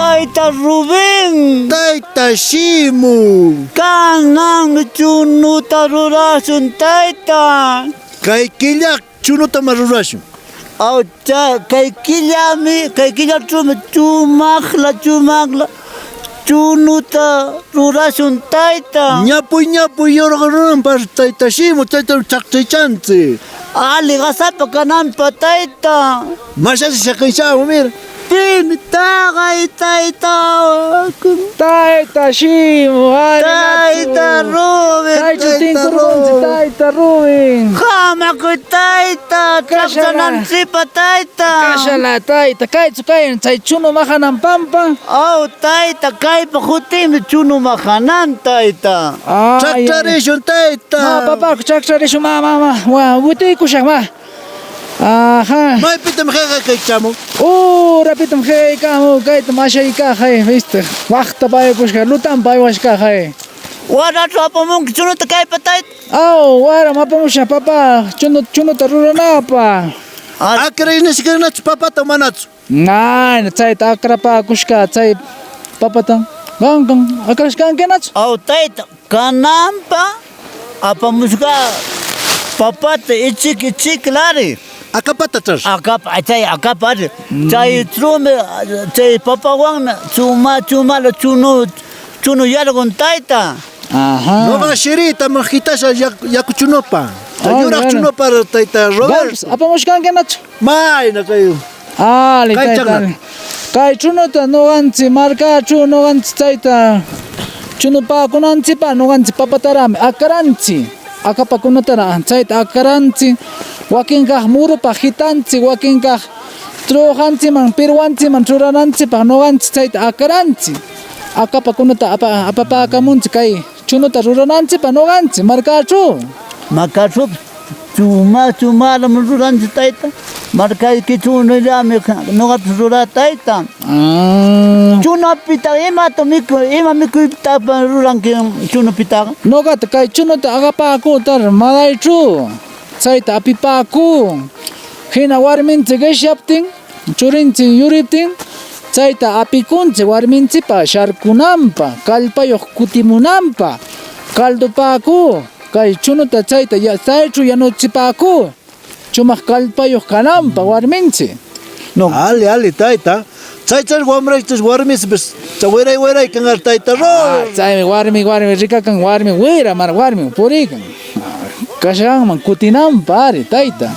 Tayta Rubén. Tayta Shimu. Kanan chunuta rurasun tayta. Kay killa chunuta marurashun. Kay killa chumakla chunuta rurasun tayta. Ñapuy yorgarunan par Tayta Shimu tayta chaqchaychansi. Ali gasapa kananpa tayta. Mashasi shaqayshamu mira. Pin tagay tayta. Tayta Shimu, Tayta Rubén. Tayta Rubén. Hamaku tayta. Chaqsanansipa tayta. Kashala tayta, kaytsu kayan chay chunu mahanan pampa. Tayta kaypa hutimi chunu mahanan tayta. Chaqcharishun tayta. Papá, chaqcharishu mama. Wutikushak ma. Ajá. Maypitam kaychamu. Rapitam kamu, kayta mashayka hay, viste. Waqta baykushka, lutan baywashka hay. Wara apamunk chunuta kaypa tayta. Wara mapamusha papa, chunuta ruranapa. Akraynishikarinachu papata manatsu. Nay, chayta akrapa kushka, chay papatan. Gangan, akrashkan kenatsu. Tayta kanampa apamushka papata ichik lari. Akapata chas. Akapari. Chay trume, chay papawangna chumala chunu yargun tayta. Ajá. Noga shirita majitasha yakuchunopa. Yurak chunopa tayta Roberto. Apamushkan kenatsu. Mayna kayo. Tayta. Kay chunuta noganchi markachu noganchi tayta. Chunupa kunanchipa noganchi papatarami akaranchi. Akapakunatara chayta akaranchi. Wakinkaq murupa hitanchi, wakinkaq trujanchiman, pirwanchiman churananchipaq noganchik chayta akaranchik. Akapakunata apapakamunchik kay chunuta rurananchipaq noganchik markachu. Markachu chumalam ruranchik tayta. Markayki chunallami noqapas rura tayta. Chunapita ima mikuyta ruranki chunapitaqa. Noqata kay chunuta aqapakutar malaychu. Chayta apipaku. Hina warminchik qishyaptin, churinchik yuriptin, chayta apikunchik warminchikpa sharkunanpa, kallpayuq kutimunanpa, kaldupaku. Kay chunuta chayta chaychu yanuchipaku. Chumaq kallpayuq kananpa warminchik. Ali tayta. Chaychar wamraychis warmis bis waray kangar tayta ro. Chay warmi rikakan warmi wira mar warmi purikan. Kashanman kutinanpa ari tayta.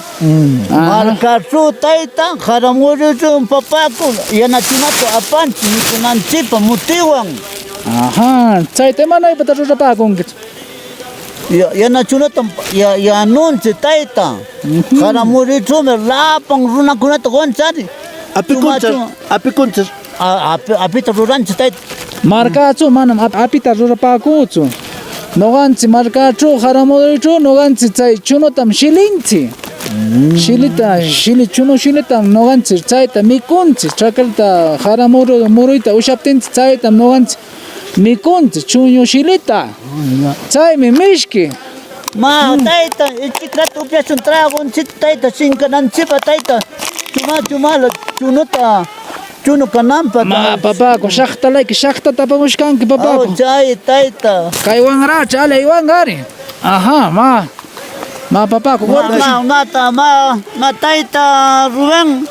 Markachu tayta haramurichu papaku yanachinato apanchi mikunanchipa mutiwan. Ajá, chayta imanaypata rurapakunkichu. Yanachinato yanunchi tayta. Haramurichumi lapan runakunata qonchari. Apikunchar. Apita ruranchi tayta. Markachu manam apita rurapakuchu. Noganchi markachu haramurichu noganchi chay chunutam shilinchi. Shilitam noganchi chayta mikunchi. Chakalta haramuruyta ushaptinchi chaytam noganchi mikunchi chuñu shilita. Chaymi mishki. Tayta ichikrata upyashun tragonchik tayta sinkananchipa tayta. Chumala chunu kananpa. Papako shaqta tapamushkanki papako. Chay tayta. Kay wangracha ale wangari. Ajá, ma papako. Ma tayta Rubén.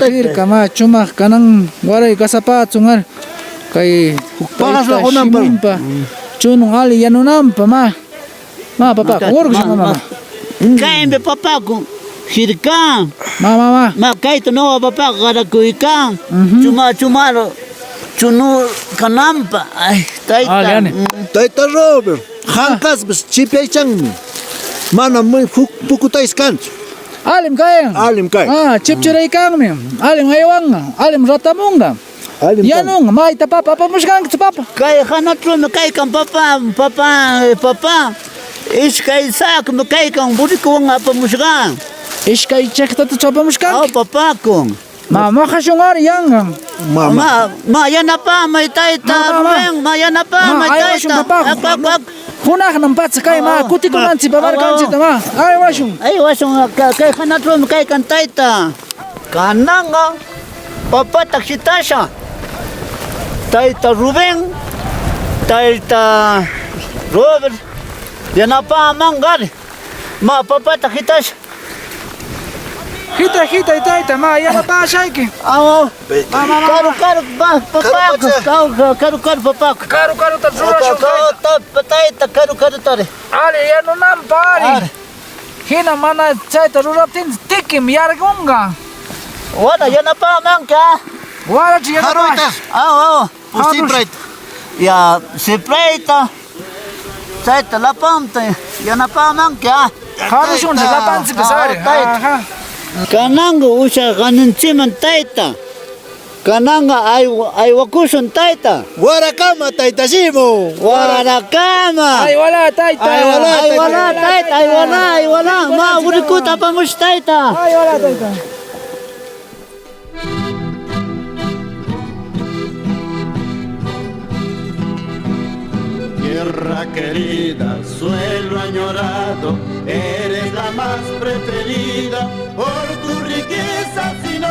Tayta chumaq kanan waray kasapachungar. Kay pagasla kunanpa. Chunun ali yanunanpa ma papako. Urgusha mama. Kaimbe papako. Hirkan. Ma kayta no papako karakuykan. Chumalo. Chunu kanampa. Ay, tayta. Tayta Robert. Hankas bis chipyaychanmi. Mana muy pukutayskanchu. Alim kay. Chipchiraykanmi. Alim haywanga. Alim ratamunga. Yanunga mayta papa mushkankichu papa. Kay hanatrume kaykan papa. Iskay sakmi kaykan burikuwan apamushkan. Iskay chaqtata chapamushkanki. Papako. Ma khashungari yanga. Ma yanapa may tayta Rubén. Ma yanapa may tayta. Hunaq nampatsa kay ma kutikunanchi babarkanchi ma. Ay washun kay hanatrume kaykan tayta. Kananga papa taksitasha. Taita Rubén, taita Robert, yanapaman gari. Ma papata hitas. Hita, itaita, ma, yanapashayki. Awo. Karu papaku. Karu ta rurashun kayta. Taita karu tare. Ali, yanunampa, ali. Hina mana chayta ruraptin tikim yargunga. Wala yanapaman ka. Warachi Haruitas. yanapash. Awo. Pusiprait. Ya sipreita. Taita lapamta yanapaman ka. Harushun se lapansi pesari. taita. Aha. Kananga usha kananchiman taita. Kananga aywakusun taita. Warakama taitashimo. Warakama. Ay wala taita. Ay wala. Ma urikuta pamush taita. Ay wala taita. Tierra querida, suelo añorado, eres la más preferida por tu riqueza sin